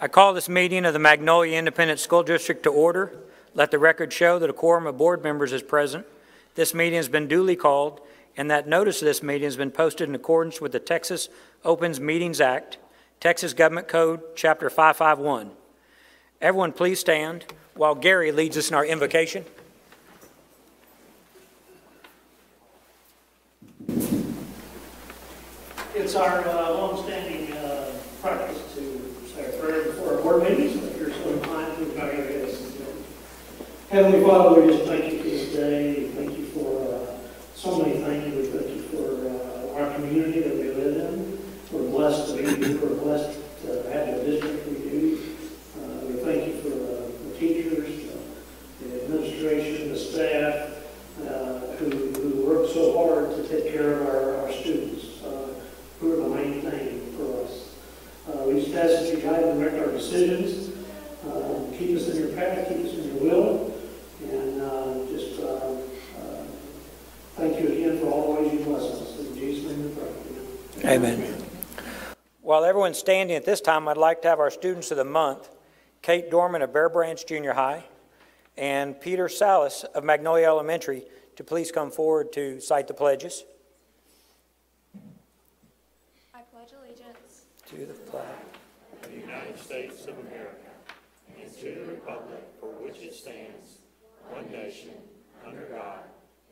I call this meeting of the Magnolia Independent School District to order. Let the record show that a quorum of board members is present. This meeting has been duly called, and that notice of this meeting has been posted in accordance with the Texas Opens Meetings Act, Texas Government Code, Chapter 551. Everyone please stand while Gary leads us in our invocation. It's our long-standing practice to say a prayer before our board meetings. If you're so inclined to bow your heads. Heavenly Father, we just thank you for this day. Thank you for so many things. We thank you for our community that we live in. We're blessed to be here. We're blessed to have the district we do. We thank you for the teachers, the administration, the staff who work so hard to take care of our students, who are the main thing for us. We just ask that you guide and direct our decisions. Keep us in your path, keep us in your will, and just thank you again for all the ways you bless us. In Jesus' name we pray. Amen. While everyone's standing at this time, I'd like to have our students of the month, Kate Dorman of Bear Branch Junior High and Peter Salas of Magnolia Elementary, to please come forward to cite the pledges. I pledge allegiance to the flag of the United States of America and to the republic for which it stands, one nation, under God,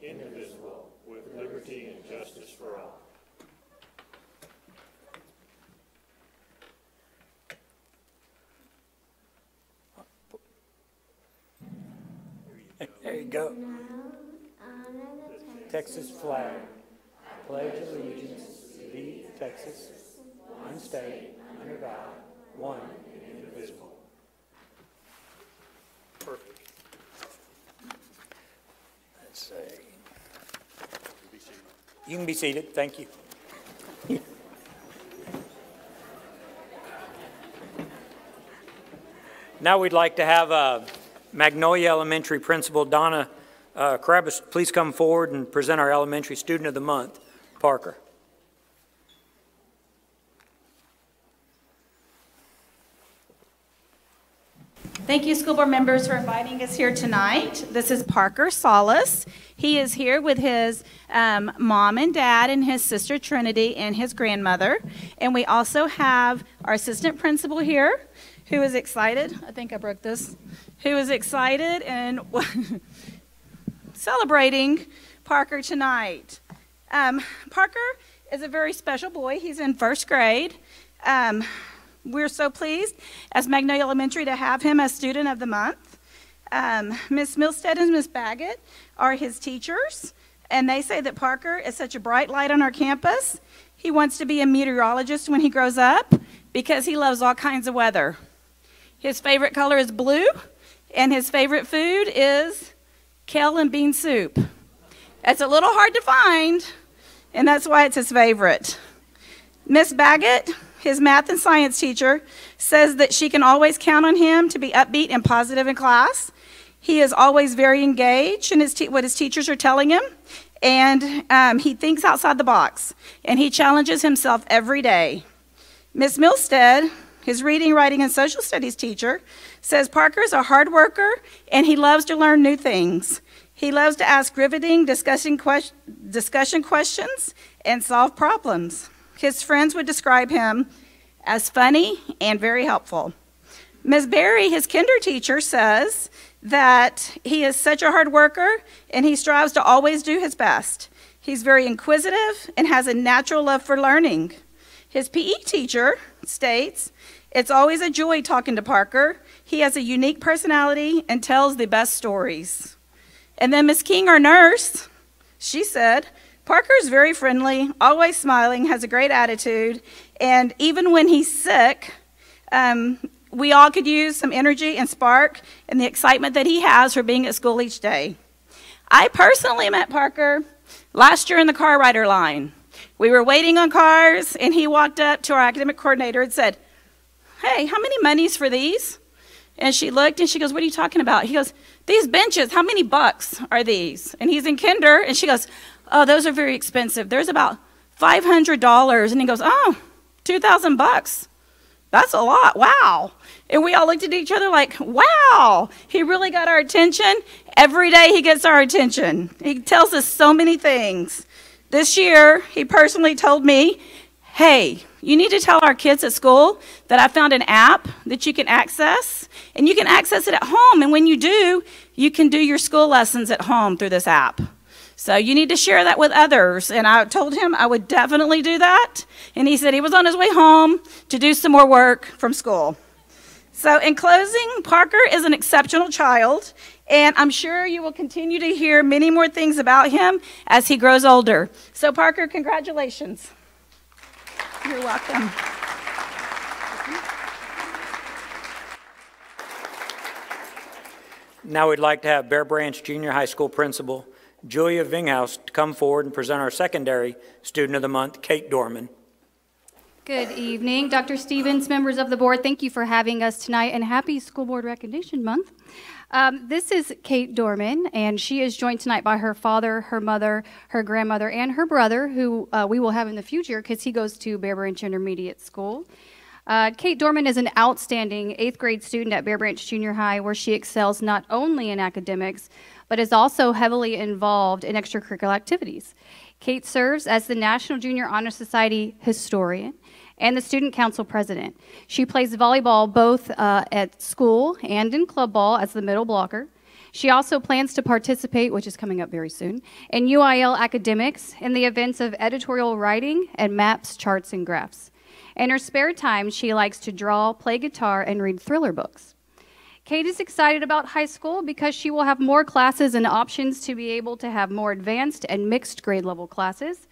indivisible, with liberty and justice for all. There you go. Texas flag. Pledge allegiance to thee, Texas, one state, under God, one, indivisible. Perfect. Let's see. You can be seated. Thank you. Now we'd like to have Magnolia Elementary Principal Donna Krabus please come forward and present our Elementary Student of the Month, Parker. Thank you, school board members, for inviting us here tonight. This is Parker Salas. He is here with his mom and dad and his sister Trinity and his grandmother. And we also have our assistant principal here who is excited. I think I broke this. Who is excited and celebrating Parker tonight. Parker is a very special boy. He's in first grade. We're so pleased as Magnolia Elementary to have him as Student of the Month. Miss Milstead and Miss Baggett are his teachers, and they say that Parker is such a bright light on our campus. He wants to be a meteorologist when he grows up because he loves all kinds of weather. His favorite color is blue, and his favorite food is kale and bean soup. It's a little hard to find, and that's why it's his favorite. Miss Baggett, his math and science teacher, says that she can always count on him to be upbeat and positive in class. He is always very engaged in what his teachers are telling him, and he thinks outside the box, and he challenges himself every day. Miss Milstead, his reading, writing, and social studies teacher, says Parker is a hard worker, and he loves to learn new things. He loves to ask riveting discussion questions and solve problems. His friends would describe him as funny and very helpful. Ms. Berry, his kinder teacher, says that he is such a hard worker and he strives to always do his best. He's very inquisitive and has a natural love for learning. His PE teacher states, "It's always a joy talking to Parker. He has a unique personality and tells the best stories." And then Ms. King, our nurse, she said, "Parker is very friendly, always smiling, has a great attitude, and even when he's sick, we all could use some energy and spark and the excitement that he has for being at school each day." I personally met Parker last year in the car rider line. We were waiting on cars, and he walked up to our academic coordinator and said, "Hey, how many monies for these?" And she looked and she goes, "What are you talking about?" He goes, "These benches, how many bucks are these?" And he's in kinder, and she goes, "Oh, those are very expensive. There's about $500. And he goes, "Oh, $2,000 bucks. That's a lot. Wow. And we all looked at each other like, wow, he really got our attention. Every day he gets our attention. He tells us so many things. This year, he personally told me, hey, you need to tell our kids at school that I found an app that you can access, and you can access it at home. And when you do, you can do your school lessons at home through this app. So you need to share that with others. And I told him I would definitely do that. And he said he was on his way home to do some more work from school. So in closing, Parker is an exceptional child, and I'm sure you will continue to hear many more things about him as he grows older. So Parker, congratulations. You're welcome. Now we'd like to have Bear Branch Junior High School Principal Julia Vinghouse to come forward and present our secondary Student of the Month, Kate Dorman. Good evening, Dr. Stevens, members of the board. Thank you for having us tonight, and happy School Board Recognition Month. This is Kate Dorman, and she is joined tonight by her father, her mother, her grandmother, and her brother, who we will have in the future because he goes to Bear Branch Intermediate School. Kate Dorman is an outstanding 8th grade student at Bear Branch Junior High, where she excels not only in academics, but is also heavily involved in extracurricular activities. Kate serves as the National Junior Honor Society historian and the Student Council president. She plays volleyball both at school and in club ball as the middle blocker. She also plans to participate, which is coming up very soon, in UIL academics in the events of editorial writing and maps, charts, and graphs. In her spare time, she likes to draw, play guitar, and read thriller books. Kate is excited about high school because she will have more classes and options to be able to have more advanced and mixed grade level classes.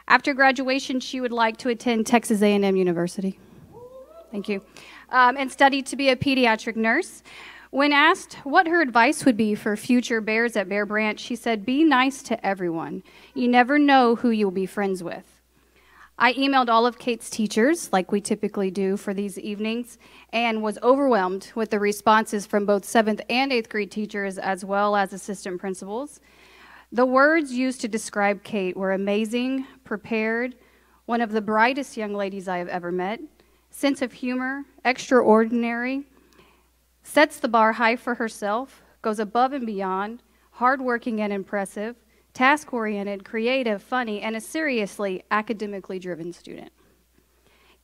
After graduation, she would like to attend Texas A&M University. Thank you. And study to be a pediatric nurse. When asked what her advice would be for future Bears at Bear Branch, she said, be nice to everyone. You never know who you'll be friends with. I emailed all of Kate's teachers, like we typically do for these evenings, and was overwhelmed with the responses from both 7th and 8th grade teachers as well as assistant principals. The words used to describe Kate were amazing, prepared, one of the brightest young ladies I have ever met, sense of humor, extraordinary, sets the bar high for herself, goes above and beyond, hardworking and impressive, task-oriented, creative, funny, and a seriously academically driven student.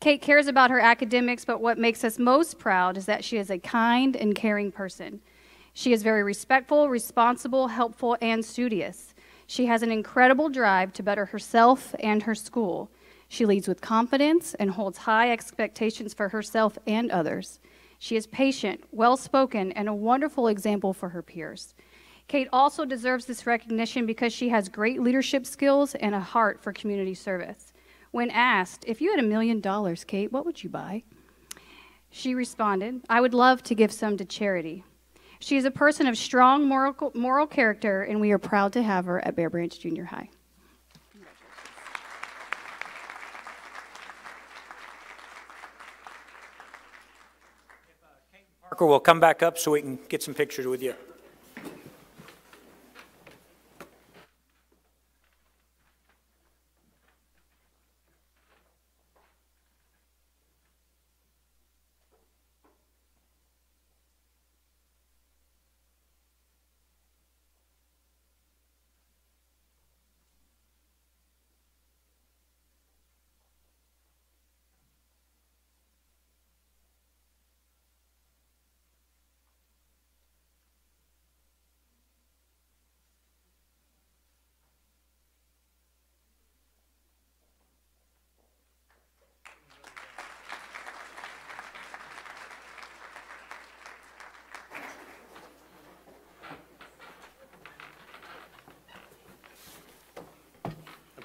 Kate cares about her academics, but what makes us most proud is that she is a kind and caring person. She is very respectful, responsible, helpful, and studious. She has an incredible drive to better herself and her school. She leads with confidence and holds high expectations for herself and others. She is patient, well-spoken, and a wonderful example for her peers. Kate also deserves this recognition because she has great leadership skills and a heart for community service. When asked, if you had $1 million, Kate, what would you buy? She responded, I would love to give some to charity. She is a person of strong moral character, and we are proud to have her at Bear Branch Junior High. Parker will come back up so we can get some pictures with you.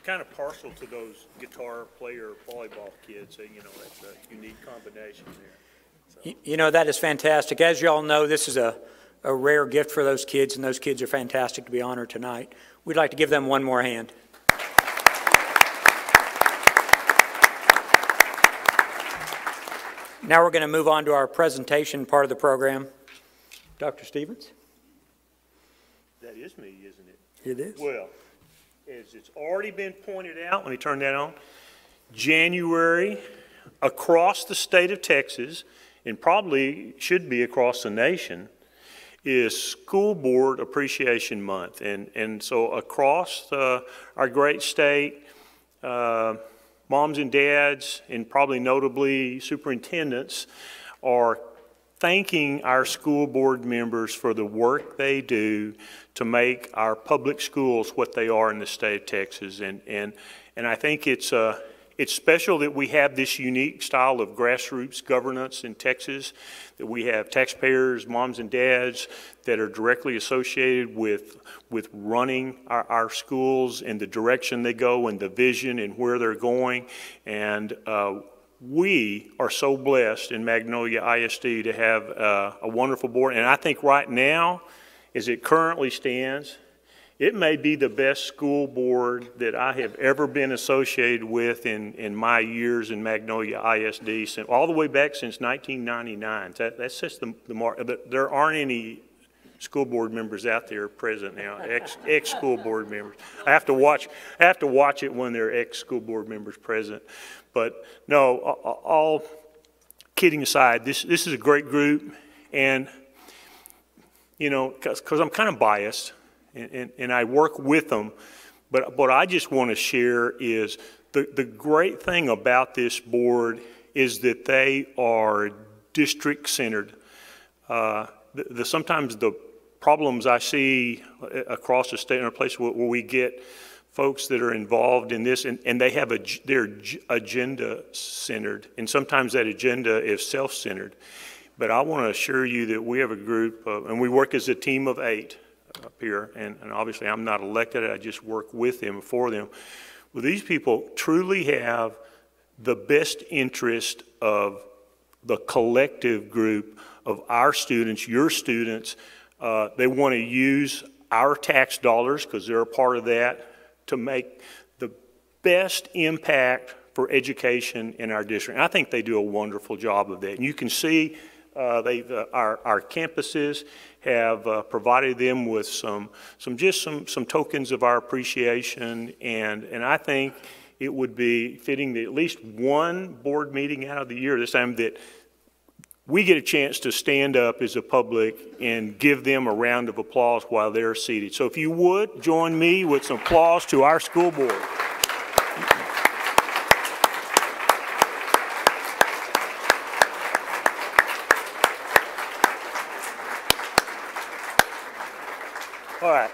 Kind of partial to those guitar player volleyball kids, so you know that's a unique combination there. So. You know, that is fantastic. As you all know, this is a rare gift for those kids, and those kids are fantastic to be honored tonight. We'd like to give them one more hand. Now we're going to move on to our presentation part of the program. Dr. Stevens? That is me, isn't it? It is. Well, as it's already been pointed out, let me turn that on. January across the state of Texas, and probably should be across the nation, is School Board Appreciation Month. And so across our great state, moms and dads, and probably notably superintendents, are thanking our school board members for the work they do to make our public schools what they are in the state of Texas. And I think it's special that we have this unique style of grassroots governance in Texas, that we have taxpayers, moms and dads that are directly associated with running our schools and the direction they go and the vision and where they're going. And we are so blessed in Magnolia ISD to have a wonderful board. And I think right now, as it currently stands, it may be the best school board that I have ever been associated with in my years in Magnolia ISD, all the way back since 1999. That's just the mark. There aren't any school board members out there present now, ex-school board members. I have to watch it when there are ex-school board members present. But no, all kidding aside, this is a great group, and you know, because I'm kind of biased. And I work with them, but what I just want to share is the great thing about this board is that they are district-centered. Sometimes the problems I see across the state in a place where we get folks that are involved in this, and they have they're agenda-centered, and sometimes that agenda is self-centered. But I want to assure you that we have a group, and we work as a team of 8. Up here, and obviously I'm not elected, I just work with them, for them. Well, these people truly have the best interest of the collective group of our students, your students. They want to use our tax dollars, because they're a part of that, to make the best impact for education in our district. And I think they do a wonderful job of that. And you can see our campuses have provided them with some tokens of our appreciation, and I think it would be fitting that at least one board meeting out of the year this time that we get a chance to stand up as a public and give them a round of applause while they're seated. So if you would, join me with some applause to our school board. All right.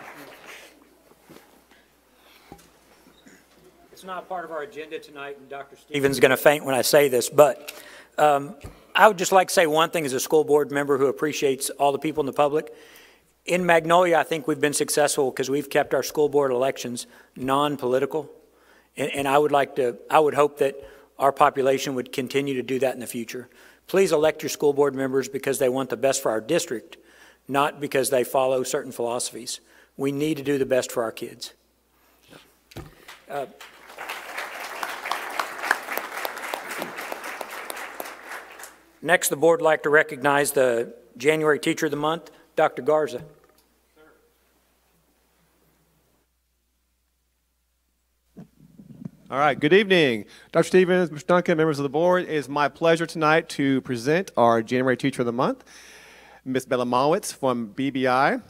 It's not part of our agenda tonight, and Dr. Stevens is going to faint when I say this, but I would just like to say one thing as a school board member who appreciates all the people in the public. In Magnolia, I think we've been successful because we've kept our school board elections non-political, and I would hope that our population would continue to do that in the future. Please elect your school board members because they want the best for our district, not because they follow certain philosophies. We need to do the best for our kids. Next, the board would like to recognize the January Teacher of the Month, Dr. Garza. All right, good evening. Dr. Stevens, Mr. Duncan, members of the board, it is my pleasure tonight to present our January Teacher of the Month, Ms. Bella Mowitz from BBI.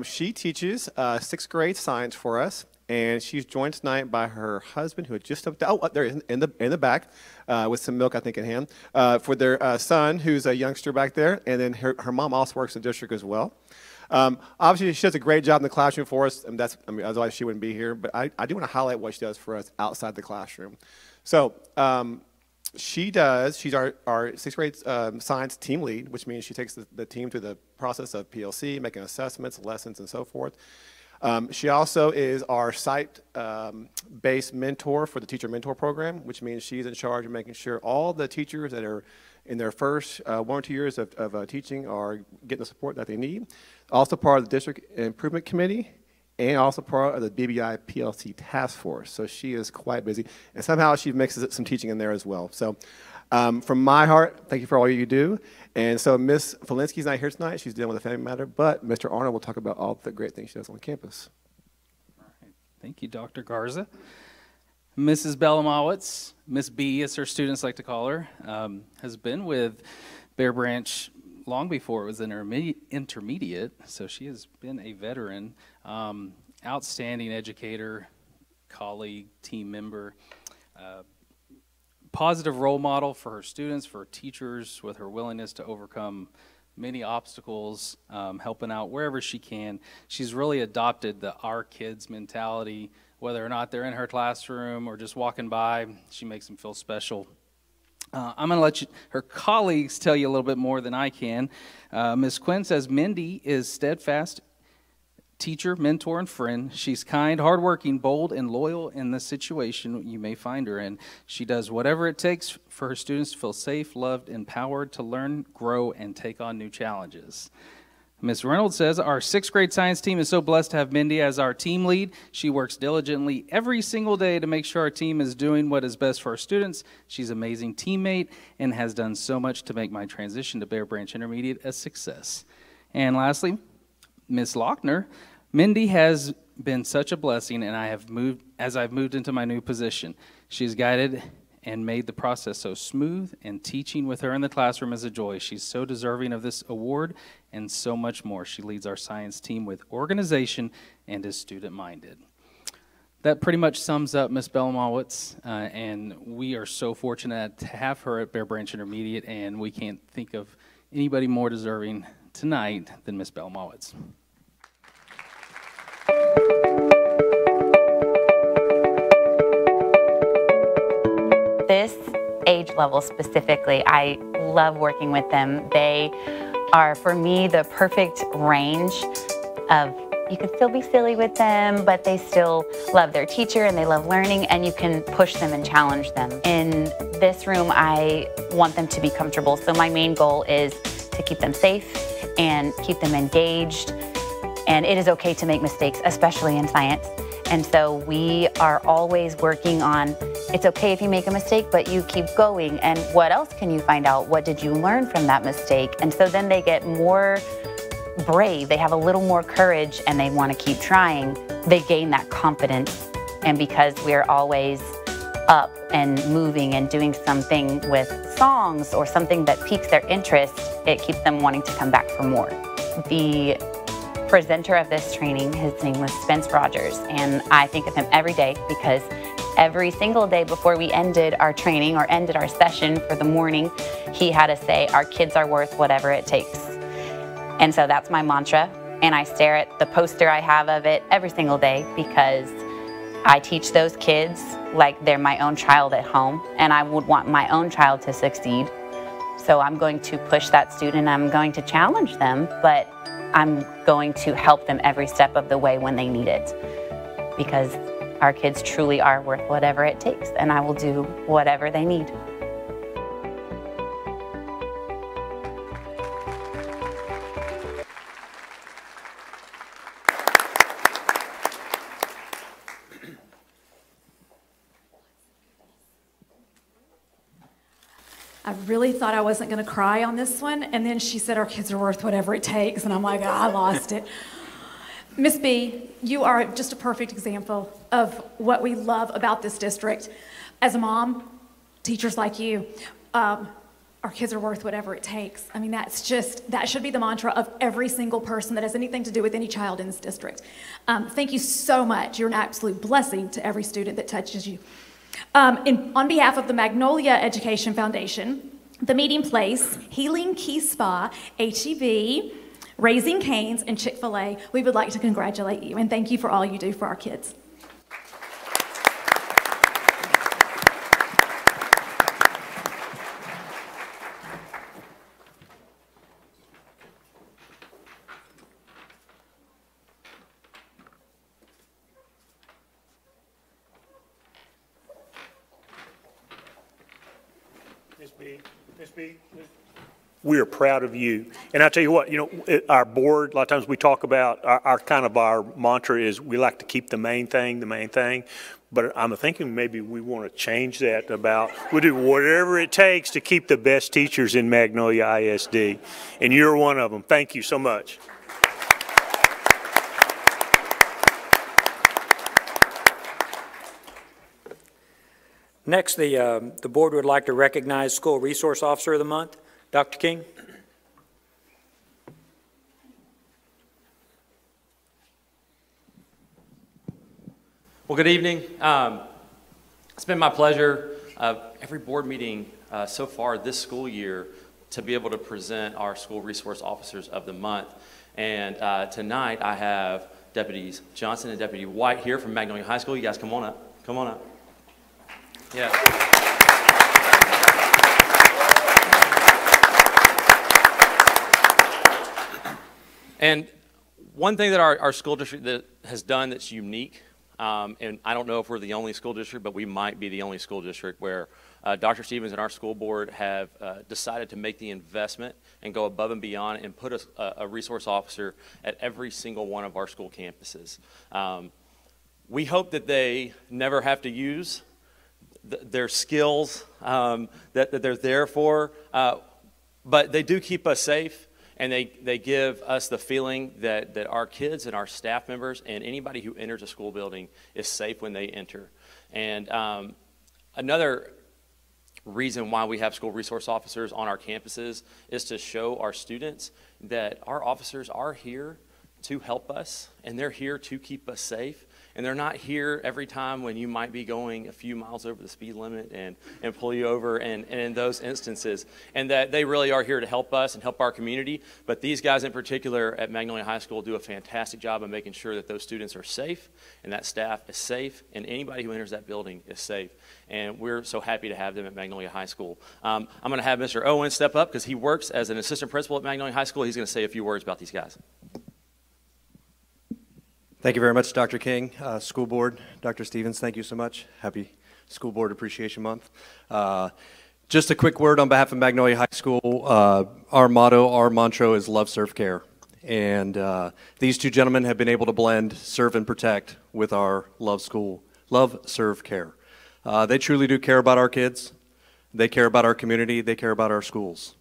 She teaches 6th grade science for us, and she's joined tonight by her husband, who had just stepped out. Oh, there in the back, with some milk, I think, in hand, for their son, who's a youngster back there, and then her mom also works in the district as well. Obviously, she does a great job in the classroom for us, and otherwise she wouldn't be here. But I do want to highlight what she does for us outside the classroom. So. She's our 6th grade science team lead, which means she takes the team through the process of PLC, making assessments, lessons, and so forth. She also is our site-based mentor for the Teacher Mentor Program, which means she's in charge of making sure all the teachers that are in their first 1 or 2 years of teaching are getting the support that they need. Also part of the District Improvement Committee, and also part of the BBI PLC task force. So she is quite busy. And somehow she mixes some teaching in there as well. So from my heart, thank you for all you do. And so Ms. Valinsky's not here tonight. She's dealing with a family matter. But Mr. Arnold will talk about all the great things she does on campus. All right. Thank you, Dr. Garza. Mrs. Belamowitz, Miss B as her students like to call her, has been with Bear Branch long before it was intermediate, so she has been a veteran, outstanding educator, colleague, team member, positive role model for her students, for her teachers, with her willingness to overcome many obstacles, helping out wherever she can. She's really adopted the our kids mentality, whether or not they're in her classroom or just walking by. She makes them feel special. I'm going to let her colleagues tell you a little bit more than I can. Ms. Quinn says Mindy is steadfast teacher, mentor, and friend. She's kind, hardworking, bold, and loyal in the situation you may find her in. She does whatever it takes for her students to feel safe, loved, empowered to learn, grow, and take on new challenges. Ms. Reynolds says, our 6th grade science team is so blessed to have Mindy as our team lead. She works diligently every single day to make sure our team is doing what is best for our students. She's an amazing teammate and has done so much to make my transition to Bear Branch Intermediate a success. And lastly, Ms. Lochner, Mindy has been such a blessing, and as I've moved into my new position. She's guided and made the process so smooth, and teaching with her in the classroom is a joy. She's so deserving of this award and so much more. She leads our science team with organization and is student-minded. That pretty much sums up Ms. Belamowitz, and we are so fortunate to have her at Bear Branch Intermediate, and we can't think of anybody more deserving tonight than Ms. Belamowitz. This age level specifically, I love working with them. They are, for me, the perfect range of, you can still be silly with them, but they still love their teacher and they love learning, and you can push them and challenge them. In this room, I want them to be comfortable, so my main goal is to keep them safe and keep them engaged. And it is okay to make mistakes, especially in science. And so we are always working on, it's okay if you make a mistake, but you keep going. And what else can you find out? What did you learn from that mistake? And so then they get more brave. They have a little more courage and they want to keep trying. They gain that confidence. And because we're always up and moving and doing something with songs or something that piques their interest, it keeps them wanting to come back for more. The presenter of this training, his name was Spence Rogers, and I think of him every day because every single day before we ended our training or ended our session for the morning, he had to say, our kids are worth whatever it takes. And so that's my mantra, and I stare at the poster I have of it every single day because I teach those kids like they're my own child at home, and I would want my own child to succeed. So I'm going to push that student, I'm going to challenge them, but I'm going to help them every step of the way when they need it, because our kids truly are worth whatever it takes, and I will do whatever they need. I really thought I wasn't going to cry on this one, and then she said our kids are worth whatever it takes, and I'm like, I lost it. Miss B, you are just a perfect example of what we love about this district. As a mom, teachers like you, our kids are worth whatever it takes. I mean, that should be the mantra of every single person that has anything to do with any child in this district. Thank you so much. You're an absolute blessing to every student that touches you. On behalf of the Magnolia Education Foundation, the Meeting Place, Healing Key Spa, HEB, Raising Cane's, and Chick-fil-A, we would like to congratulate you and thank you for all you do for our kids. Ms. B, we are proud of you. And I tell you what, our board, a lot of times we talk about our mantra is we like to keep the main thing. But I'm thinking maybe we want to change that about we'll do whatever it takes to keep the best teachers in Magnolia ISD. And you're one of them. Thank you so much. Next, the board would like to recognize School Resource Officer of the Month, Dr. King. Well, good evening. It's been my pleasure every board meeting so far this school year to be able to present our School Resource Officers of the Month. And tonight I have Deputies Johnson and Deputy White here from Magnolia High School. You guys come on up. Come on up. Yeah. And one thing that our school district that has done that's unique, and I don't know if we're the only school district, but we might be the only school district where Dr. Stevens and our school board have decided to make the investment and go above and beyond and put a resource officer at every single one of our school campuses. We hope that they never have to use their skills that they're there for, but they do keep us safe. And they give us the feeling that our kids and our staff members and anybody who enters a school building is safe when they enter. And another reason why we have school resource officers on our campuses is to show our students that our officers are here to help us, and they're here to keep us safe. And they're not here every time when you might be going a few miles over the speed limit and pull you over and in those instances. And that they really are here to help us and help our community. But these guys in particular at Magnolia High School do a fantastic job of making sure that those students are safe and that staff is safe and anybody who enters that building is safe. And we're so happy to have them at Magnolia High School. I'm going to have Mr. Owen step up because he works as an assistant principal at Magnolia High School. He's going to say a few words about these guys. Thank you very much, Dr. King. School Board, Dr. Stevens, thank you so much. Happy School Board Appreciation Month. Just a quick word on behalf of Magnolia High School. Our motto, our mantra is love, serve, care. And these two gentlemen have been able to blend serve and protect with our love, serve, care. They truly do care about our kids. They care about our community. They care about our schools.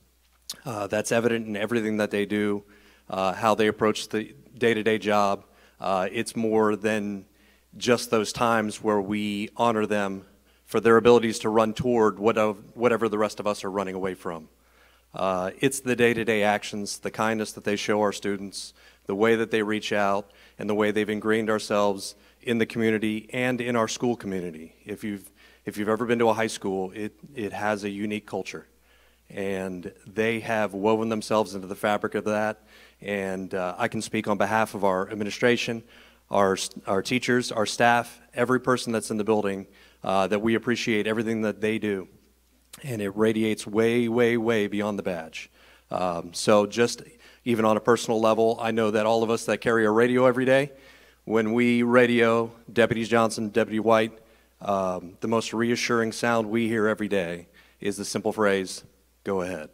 That's evident in everything that they do, how they approach the day-to-day job. It's more than just those times where we honor them for their abilities to run toward whatever the rest of us are running away from. It's the day-to-day actions, the kindness that they show our students, the way that they reach out, and the way they've ingrained ourselves in the community and in our school community. If you've ever been to a high school, it has a unique culture. And they have woven themselves into the fabric of that. And I can speak on behalf of our administration, our teachers, our staff, every person that's in the building, that we appreciate everything that they do. And it radiates way, way, way beyond the badge. So just even on a personal level, I know that all of us that carry a radio every day, when we radio Deputies Johnson, Deputy White, the most reassuring sound we hear every day is the simple phrase, go ahead.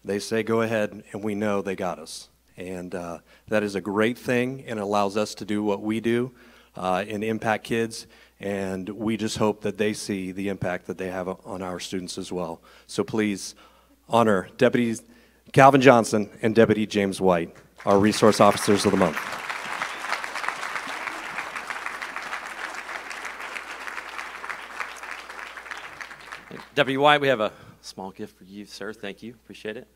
They say go ahead, and we know they got us. And that is a great thing, and it allows us to do what we do and impact kids. And we just hope that they see the impact that they have on our students as well. So please honor Deputy Calvin Johnson and Deputy James White, our Resource Officers of the Month. Deputy White, we have a small gift for you, sir. Thank you. Appreciate it.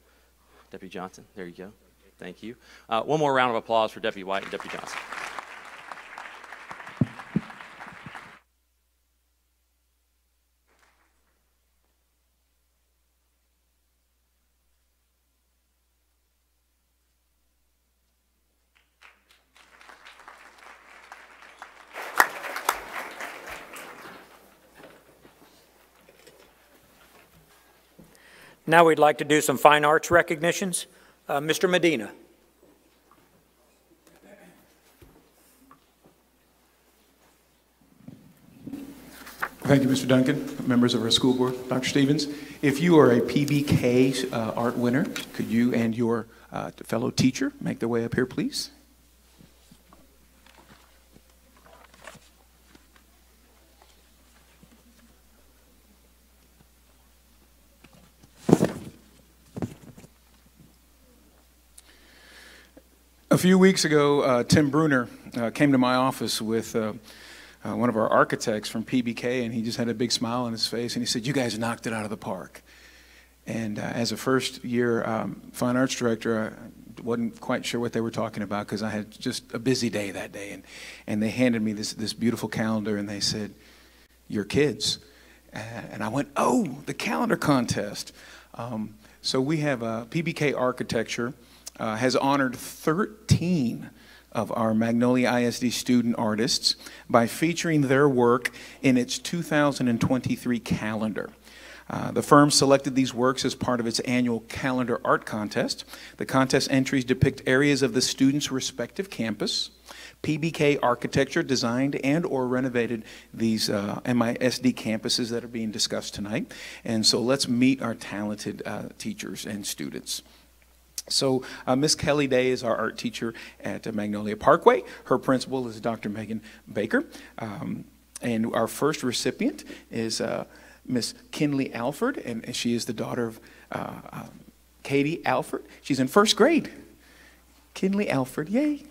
Deputy Johnson, there you go. Thank you. One more round of applause for Deputy White and Deputy Johnson. Now we'd like to do some fine arts recognitions. Mr. Medina. Thank you, Mr. Duncan, members of our school board. Dr. Stevens, if you are a PBK art winner, could you and your fellow teacher make their way up here, please? A few weeks ago, Tim Bruner came to my office with one of our architects from PBK, and he just had a big smile on his face, and he said, "You guys knocked it out of the park." And as a first-year fine arts director, I wasn't quite sure what they were talking about because I had just a busy day that day. And they handed me this beautiful calendar, and they said, "Your kids." And I went, "Oh, the calendar contest." So we have PBK Architecture has honored 13 of our Magnolia ISD student artists by featuring their work in its 2023 calendar. The firm selected these works as part of its annual calendar art contest. The contest entries depict areas of the students' respective campus. PBK Architecture designed and or renovated these MISD campuses that are being discussed tonight. And so let's meet our talented teachers and students. So Miss Kelly Day is our art teacher at Magnolia Parkway. Her principal is Dr. Megan Baker. And our first recipient is Miss Kinley Alford, and she is the daughter of Katie Alford. She's in first grade. Kinley Alford, yay.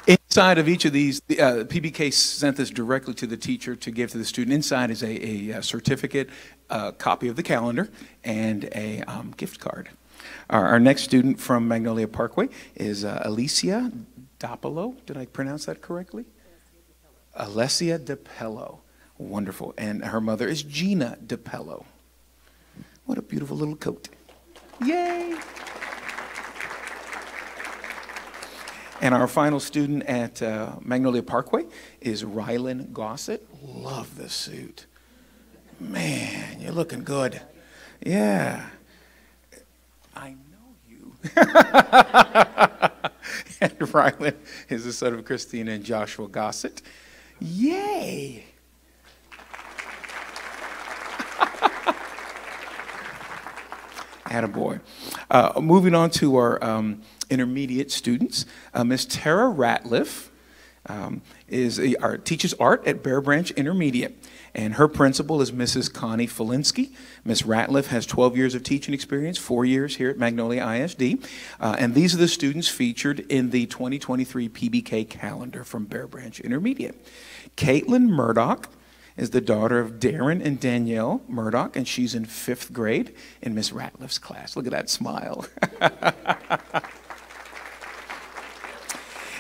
Inside of each of these, PBK sent this directly to the teacher to give to the student. Inside is a certificate, a copy of the calendar, and a gift card. Our next student from Magnolia Parkway is Alicia DePello. Did I pronounce that correctly? Alessia DePello. Wonderful. And her mother is Gina DePello. What a beautiful little coat. Yay! And our final student at Magnolia Parkway is Rylan Gossett. Love this suit. Man, you're looking good. Yeah. I know you. And Rylan is the son of Christina and Joshua Gossett. Yay! Attaboy. Moving on to our intermediate students, Miss Tara Ratliff teaches art at Bear Branch Intermediate, and her principal is Mrs. Connie Felinsky. Miss Ratliff has 12 years of teaching experience, 4 years here at Magnolia ISD, and these are the students featured in the 2023 PBK calendar from Bear Branch Intermediate. Caitlin Murdoch is the daughter of Darren and Danielle Murdoch, and she's in 5th grade in Miss Ratliff's class. Look at that smile.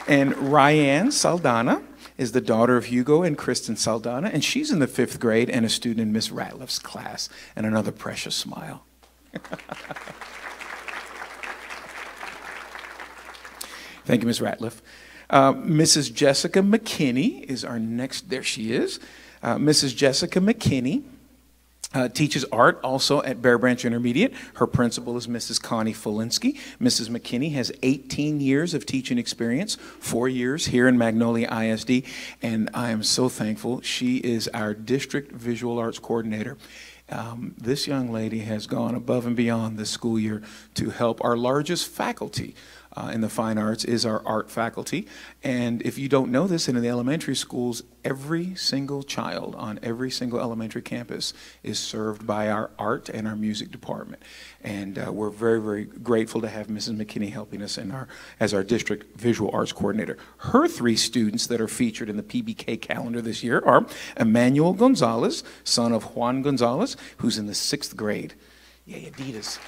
And Ryan Saldana is the daughter of Hugo and Kristen Saldana, and she's in the 5th grade and a student in Miss Ratliff's class. And another precious smile. Thank you, Miss Ratliff. Mrs. Jessica McKinney is our next, there she is. Mrs. Jessica McKinney teaches art also at Bear Branch Intermediate. Her principal is Mrs. Connie Felinsky. Mrs. McKinney has 18 years of teaching experience, 4 years here in Magnolia ISD, and I am so thankful. She is our district visual arts coordinator. This young lady has gone above and beyond this school year to help our largest faculty in the fine arts is our art faculty. And if you don't know this, in the elementary schools, every single child on every single elementary campus is served by our art and our music department. And we're very, very grateful to have Mrs. McKinney helping us as our district visual arts coordinator. Her 3 students that are featured in the PBK calendar this year are Emmanuel Gonzalez, son of Juan Gonzalez, who's in the 6th grade. Yay, Adidas.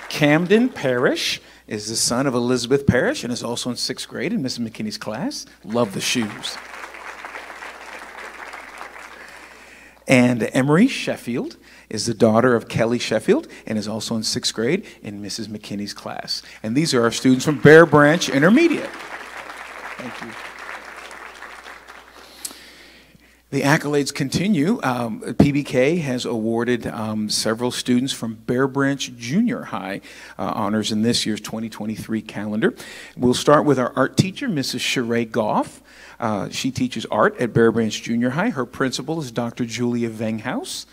Camden Parrish is the son of Elizabeth Parrish and is also in 6th grade in Mrs. McKinney's class. Love the shoes. And Emery Sheffield is the daughter of Kelly Sheffield and is also in 6th grade in Mrs. McKinney's class. And these are our students from Bear Branch Intermediate. Thank you. The accolades continue. PBK has awarded several students from Bear Branch Junior High honors in this year's 2023 calendar. We'll start with our art teacher, Mrs. Sheree Goff. She teaches art at Bear Branch Junior High. Her principal is Dr. Julia Venghaus.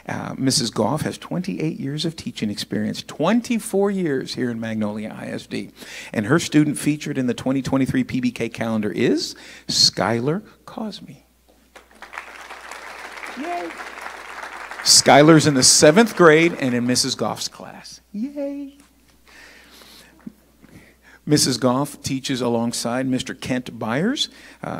Mrs. Goff has 28 years of teaching experience, 24 years here in Magnolia ISD. And her student featured in the 2023 PBK calendar is Skylar Cosme. Yay. Skylar's in the 7th grade and in Mrs. Goff's class. Yay. Mrs. Goff teaches alongside Mr. Kent Byers.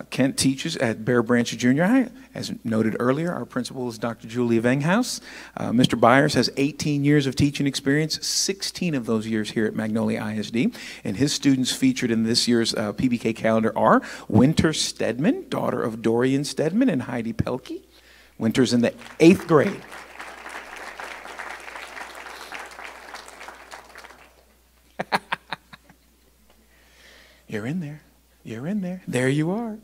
Kent teaches at Bear Branch Junior High. As noted earlier, our principal is Dr. Julia Venghaus. Mr. Byers has 18 years of teaching experience, 16 of those years here at Magnolia ISD. And his students featured in this year's PBK calendar are Winter Stedman, daughter of Dorian Stedman and Heidi Pelkey. Winter's in the 8th grade. You're in there. You're in there. There you are.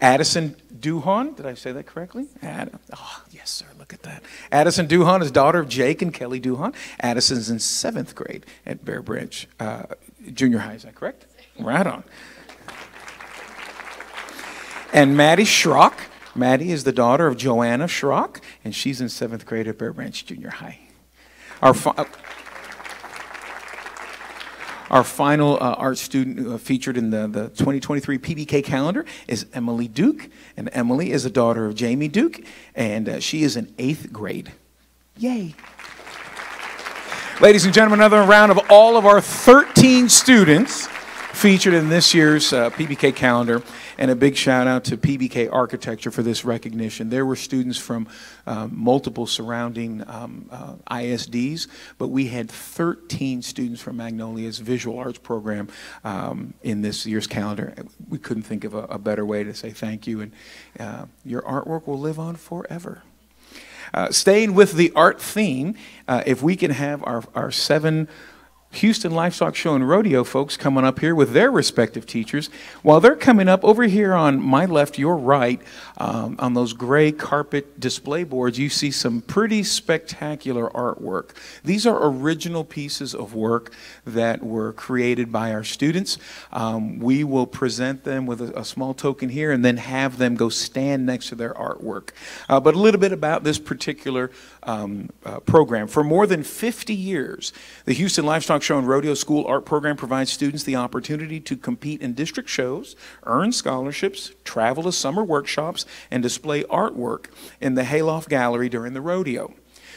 Addison Duhon, did I say that correctly? Oh, yes, sir, look at that. Addison Duhon is daughter of Jake and Kelly Duhon. Addison's in 7th grade at Bear Branch Junior High, is that correct? Right on. And Maddie Schrock. Maddie is the daughter of Joanna Schrock, and she's in 7th grade at Bear Branch Junior High. Our final art student featured in the 2023 PBK calendar is Emily Duke. And Emily is a daughter of Jamie Duke, and she is in 8th grade. Yay. Ladies and gentlemen, another round of all of our 13 students featured in this year's PBK calendar, and a big shout out to PBK Architecture for this recognition. There were students from multiple surrounding ISDs, but we had 13 students from Magnolia's visual arts program in this year's calendar. We couldn't think of a better way to say thank you, and your artwork will live on forever. Staying with the art theme, if we can have our 7 Houston Livestock Show and Rodeo folks coming up here with their respective teachers. While they're coming up, over here on my left, your right, on those gray carpet display boards, you see some pretty spectacular artwork. These are original pieces of work that were created by our students. We will present them with a small token here and then have them go stand next to their artwork. But a little bit about this particular program. For more than 50 years, the Houston Livestock Show and Rodeo School Art Program provides students the opportunity to compete in district shows, earn scholarships, travel to summer workshops, and display artwork in the Hayloft Gallery during the rodeo.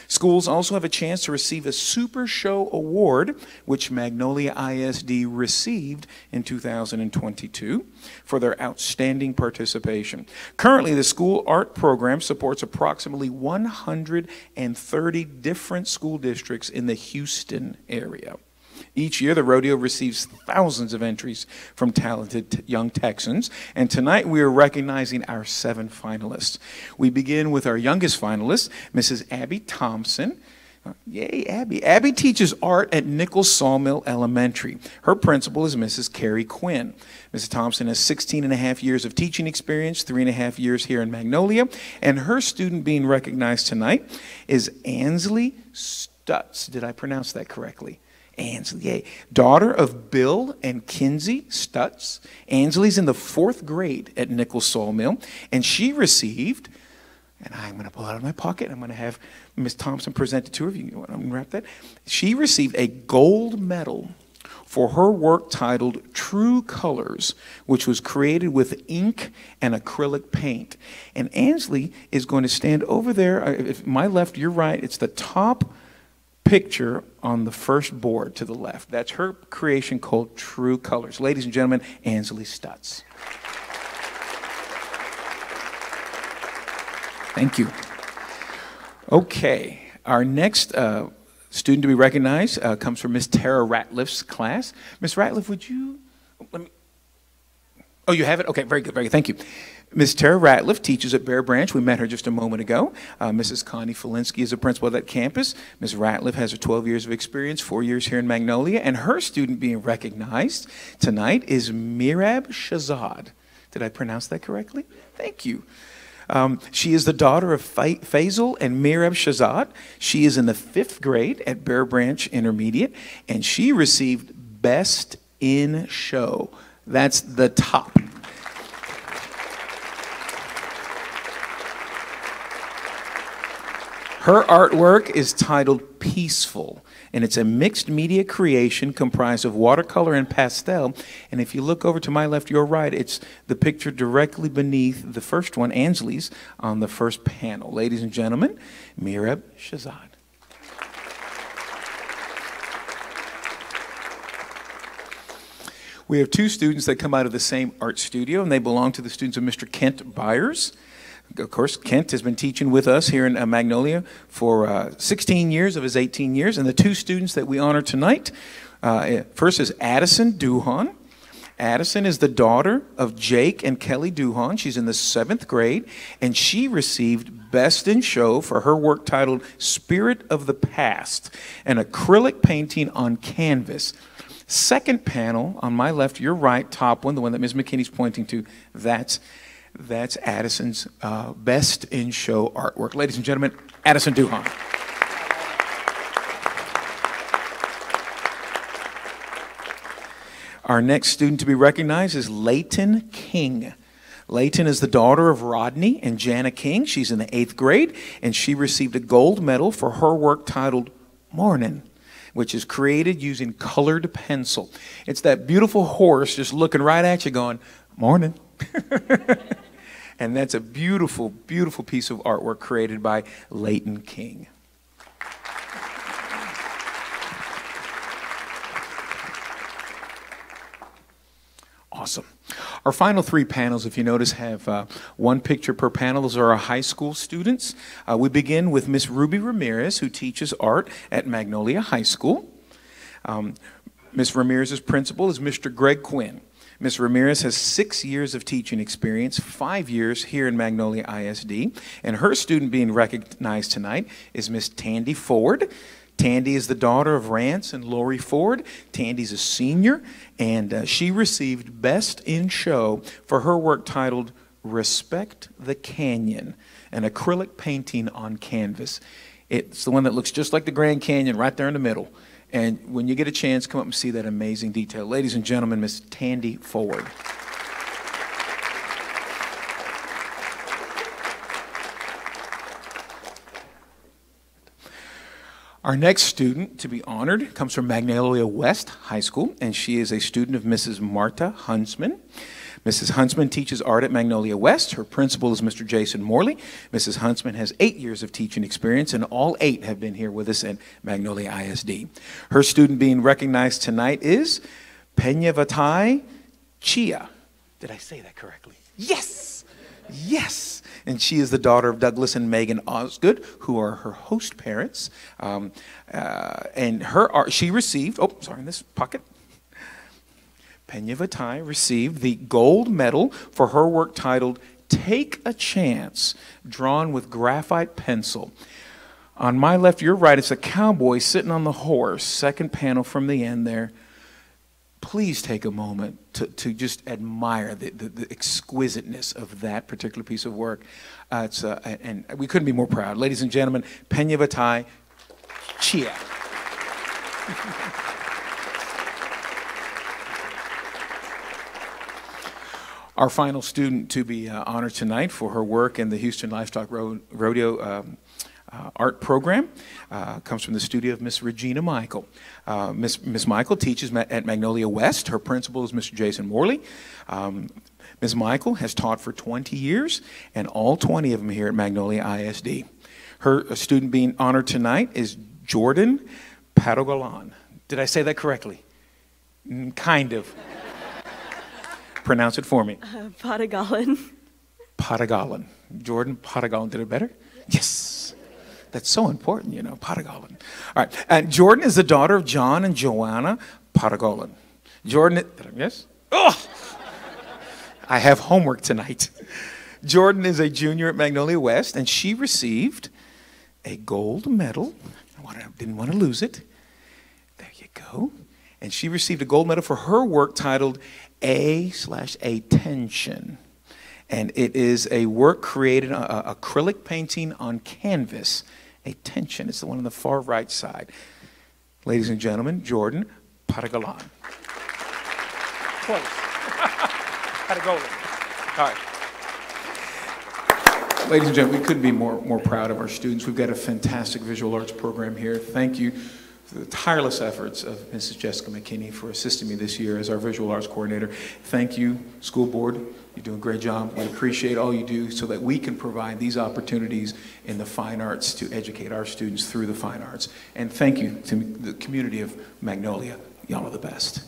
Schools also have a chance to receive a Super Show Award, which Magnolia ISD received in 2022 for their outstanding participation. Currently, the school art program supports approximately 130 different school districts in the Houston area. Each year, the rodeo receives thousands of entries from talented young Texans, and tonight we are recognizing our 7 finalists. We begin with our youngest finalist, Mrs. Abby Thompson. Yay, Abby. Abby teaches art at Nichols Sawmill Elementary. Her principal is Mrs. Carrie Quinn. Mrs. Thompson has 16 and a half years of teaching experience, 3.5 years here in Magnolia, and her student being recognized tonight is Ansley Stutz. Did I pronounce that correctly? Ansley, daughter of Bill and Kinsey Stutz. Ansley's in the 4th grade at Nichols Sawmill, and she received, and I'm going to pull out of my pocket, I'm going to have Ms. Thompson present it to her. If you want to unwrap that. She received a gold medal for her work titled True Colors, which was created with ink and acrylic paint. And Ansley is going to stand over there. If my left, your right, it's the top picture on the first board to the left. That's her creation called True Colors. Ladies and gentlemen, Ansley Stutz. Thank you. Okay, our next student to be recognized comes from Miss Tara Ratliff's class. Miss Ratliff, would you, oh, you have it? Okay, very good, thank you. Ms. Tara Ratliff teaches at Bear Branch. We met her just a moment ago. Mrs. Connie Felinsky is a principal at that campus. Ms. Ratliff has 12 years of experience, 4 years here in Magnolia, and her student being recognized tonight is Mirab Shazad. Did I pronounce that correctly? Thank you. She is the daughter of Faisal and Mirab Shazad. She is in the 5th grade at Bear Branch Intermediate, and she received Best in Show. That's the top. Her artwork is titled Peaceful, and it's a mixed media creation comprised of watercolor and pastel. And if you look over to my left, your right, it's the picture directly beneath the first one, Ansley's, on the first panel. Ladies and gentlemen, Mirab Shazad. We have two students that come out of the same art studio, and they belong to the students of Mr. Kent Byers. Of course, Kent has been teaching with us here in Magnolia for 16 years of his 18 years. And the two students that we honor tonight, first is Addison Duhon. Addison is the daughter of Jake and Kelly Duhon. She's in the 7th grade, and she received Best in Show for her work titled Spirit of the Past, an acrylic painting on canvas. Second panel, on my left, your right, top one, the one that Ms. McKinney's pointing to, that's Addison's Best in Show artwork. Ladies and gentlemen, Addison Duhon. Our next student to be recognized is Layton King. Layton is the daughter of Rodney and Jana King. She's in the 8th grade, and she received a gold medal for her work titled Mornin', which is created using colored pencil. It's that beautiful horse just looking right at you going, morning. And that's a beautiful, beautiful piece of artwork created by Layton King. Awesome. Our final 3 panels, if you notice, have 1 picture per panel. Those are our high school students. We begin with Miss Ruby Ramirez, who teaches art at Magnolia High School. Miss Ramirez's principal is Mr. Greg Quinn. Ms. Ramirez has 6 years of teaching experience, 5 years here in Magnolia ISD, and her student being recognized tonight is Miss Tandy Ford. Tandy is the daughter of Rance and Lori Ford. Tandy's a senior, and she received Best in Show for her work titled Respect the Canyon, an acrylic painting on canvas. It's the one that looks just like the Grand Canyon right there in the middle. And when you get a chance, come up and see that amazing detail. Ladies and gentlemen, Miss Tandy Ford. Our next student to be honored comes from Magnolia West High School, and she is a student of Mrs. Marta Huntsman. Mrs. Huntsman teaches art at Magnolia West. Her principal is Mr. Jason Morley. Mrs. Huntsman has 8 years of teaching experience, and all 8 have been here with us at Magnolia ISD. Her student being recognized tonight is Peñavatai Chia. Did I say that correctly? Yes! Yes! And she is the daughter of Douglas and Megan Osgood, who are her host parents. And her art, she received, in this pocket. Peñavatai received the gold medal for her work titled Take a Chance, drawn with graphite pencil. On my left, your right, it's a cowboy sitting on the horse, second panel from the end there. Please take a moment to just admire the exquisiteness of that particular piece of work. And we couldn't be more proud. Ladies and gentlemen, Peñavatai Chia. Our final student to be honored tonight for her work in the Houston Livestock Rodeo art program comes from the studio of Miss Regina Michael. Miss Michael teaches at Magnolia West. Her principal is Mr. Jason Morley. Ms. Michael has taught for 20 years, and all 20 of them here at Magnolia ISD. Her student being honored tonight is Jordan Padogalan. Did I say that correctly? Kind of. Pronounce it for me. Padogalan. Padogalan. Jordan Padogalan. Did it better? Yes. That's so important, you know, Padogalan. All right. And Jordan is the daughter of John and Joanna Padogalan. Jordan, yes? Oh! I have homework tonight. Jordan is a junior at Magnolia West, and she received a gold medal. I didn't want to lose it. There you go. And she received a gold medal for her work titled A/Attention. And it is a work created, acrylic painting on canvas. Attention. It's the one on the far right side. Ladies and gentlemen, Jordan Padogalan. Close. Padogalan. All right. Ladies and gentlemen, we couldn't be more proud of our students. We've got a fantastic visual arts program here. Thank you for the tireless efforts of Mrs. Jessica McKinney for assisting me this year as our visual arts coordinator. Thank you, school board. You're doing a great job. We appreciate all you do so that we can provide these opportunities in the fine arts to educate our students through the fine arts. And thank you to the community of Magnolia. Y'all are the best.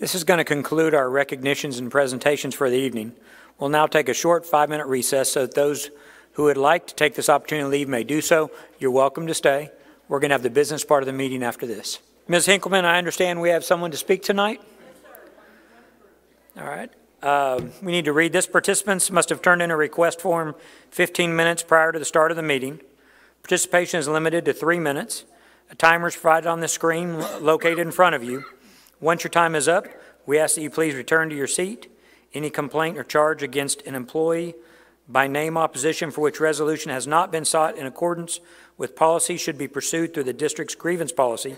This is going to conclude our recognitions and presentations for the evening. We'll now take a short 5-minute recess so that those who would like to take this opportunity to leave may do so. You're welcome to stay. We're going to have the business part of the meeting after this. Ms. Hinkleman, I understand we have someone to speak tonight? All right. We need to read this. Participants must have turned in a request form 15 minutes prior to the start of the meeting. Participation is limited to 3 minutes. A timer is provided on the screen located in front of you. Once your time is up, we ask that you please return to your seat. Any complaint or charge against an employee by name opposition for which resolution has not been sought in accordance with policy should be pursued through the district's grievance policy.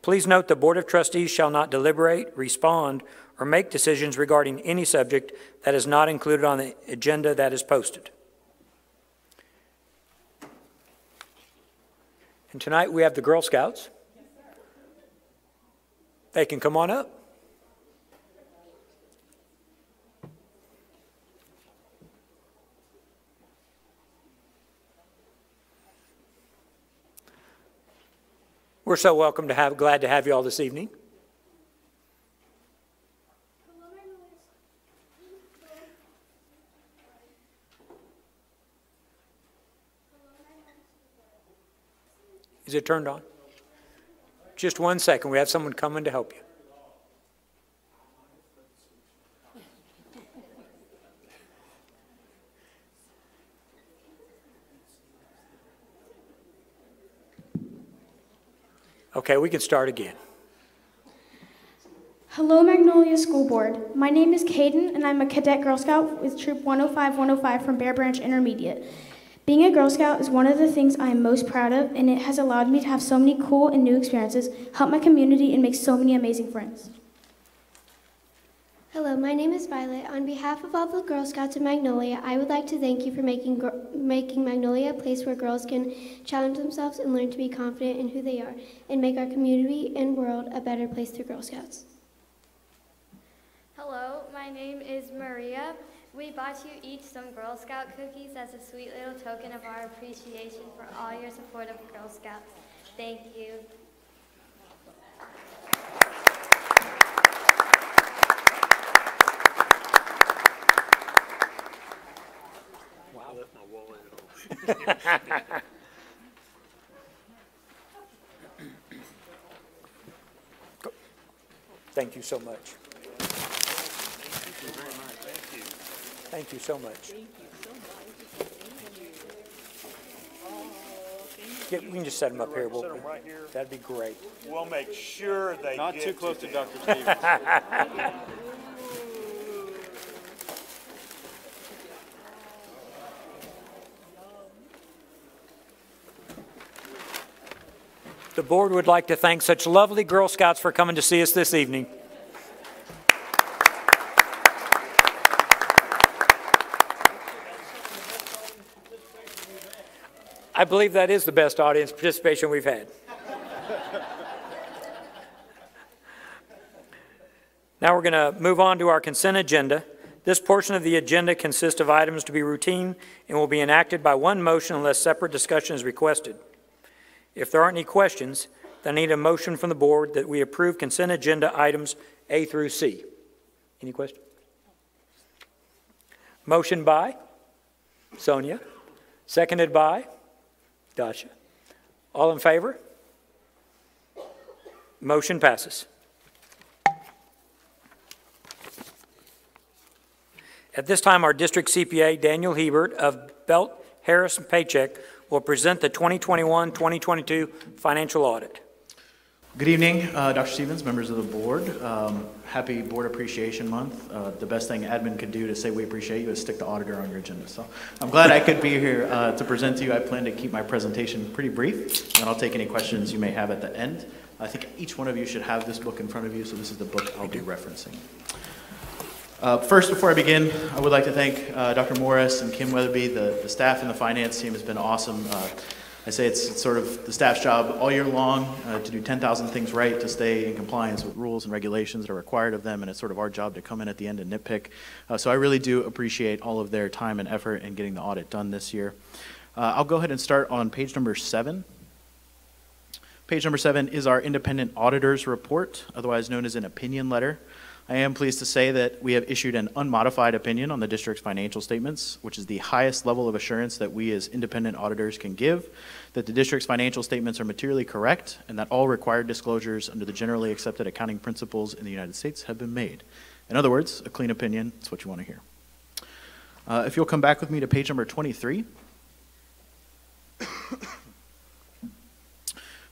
Please note the Board of Trustees shall not deliberate, respond, or make decisions regarding any subject that is not included on the agenda that is posted. And tonight we have the Girl Scouts. They can come on up. We're so glad to have you all this evening. Is it turned on? Just 1 second. We have someone coming to help you. Okay, we can start again. Hello, Magnolia School Board. My name is Caden, and I'm a Cadet Girl Scout with Troop 105-105 from Bear Branch Intermediate. Being a Girl Scout is one of the things I am most proud of, and it has allowed me to have so many cool and new experiences, help my community, and make so many amazing friends. Hello, my name is Violet. On behalf of all the Girl Scouts of Magnolia, I would like to thank you for making Magnolia a place where girls can challenge themselves and learn to be confident in who they are, and make our community and world a better place through Girl Scouts. Hello, my name is Maria. We bought you each some Girl Scout cookies as a sweet little token of our appreciation for all your support of Girl Scouts. Thank you. Wow, that's my wallet at home. Thank you so much. Thank you very much. Thank you. Thank you so much. We can just set them up here. Set them right here. That'd be great. We'll make sure they Not get too close to them. Dr. Stevens. The board would like to thank such lovely Girl Scouts for coming to see us this evening. I believe that is the best audience participation we've had. Now we're going to move on to our consent agenda. This portion of the agenda consists of items to be routine and will be enacted by one motion unless separate discussion is requested. If there aren't any questions, then I need a motion from the board that we approve consent agenda items A through C. Any questions? Motion by Sonia, seconded by Dasha. All in favor? Motion passes. At this time, our district CPA, Daniel Hebert of Belt Harris and Paycheck, will present the 2021-2022 financial audit. Good evening, Dr. Stevens, members of the board. Happy Board Appreciation Month. The best thing admin could do to say we appreciate you is stick the auditor on your agenda. So I'm glad I could be here to present to you. I plan to keep my presentation pretty brief, and I'll take any questions you may have at the end. I think each one of you should have this book in front of you, so this is the book I'll be referencing. First, before I begin, I would like to thank Dr. Morris and Kim Weatherby. The staff and the finance team has been awesome. I say it's sort of the staff's job all year long to do 10,000 things right, to stay in compliance with rules and regulations that are required of them, and it's sort of our job to come in at the end and nitpick. So I really do appreciate all of their time and effort in getting the audit done this year. I'll go ahead and start on page number 7. Page number 7 is our independent auditor's report, otherwise known as an opinion letter. I am pleased to say that we have issued an unmodified opinion on the district's financial statements, which is the highest level of assurance that we as independent auditors can give, that the district's financial statements are materially correct, and that all required disclosures under the generally accepted accounting principles in the United States have been made. In other words, a clean opinion is what you want to hear. If you'll come back with me to page number 23.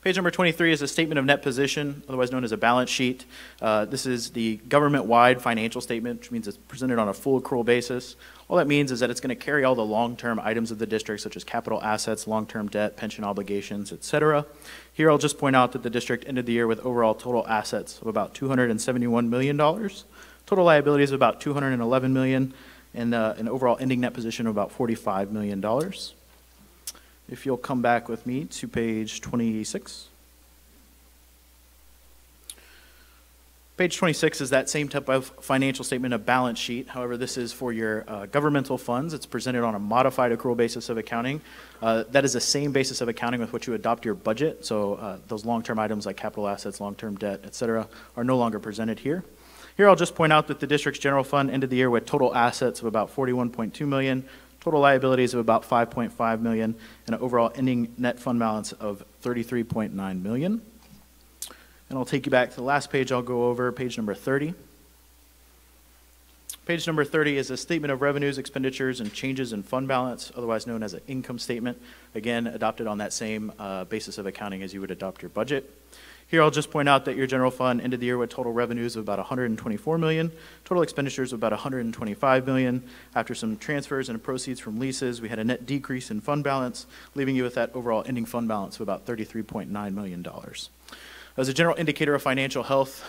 Page number 23 is a statement of net position, otherwise known as a balance sheet. This is the government-wide financial statement, which means it's presented on a full accrual basis. All that means is that it's going to carry all the long-term items of the district, such as capital assets, long-term debt, pension obligations, etc. Here, I'll just point out that the district ended the year with overall total assets of about $271 million, total liabilities of about $211 million, and an overall ending net position of about $45 million. If you'll come back with me to page 26. Page 26 is that same type of financial statement, a balance sheet. However, this is for your governmental funds. It's presented on a modified accrual basis of accounting. That is the same basis of accounting with which you adopt your budget. So those long-term items like capital assets, long-term debt, et cetera, are no longer presented here. Here, I'll just point out that the district's general fund ended the year with total assets of about $41.2 million, total liabilities of about $5.5 million, and an overall ending net fund balance of $33.9 million. And I'll take you back to the last page I'll go over, page number 30. Page number 30 is a statement of revenues, expenditures, and changes in fund balance, otherwise known as an income statement. Again, adopted on that same basis of accounting as you would adopt your budget. Here, I'll just point out that your general fund ended the year with total revenues of about $124 million, total expenditures of about $125 million. After some transfers and proceeds from leases, we had a net decrease in fund balance, leaving you with that overall ending fund balance of about $33.9 million. As a general indicator of financial health,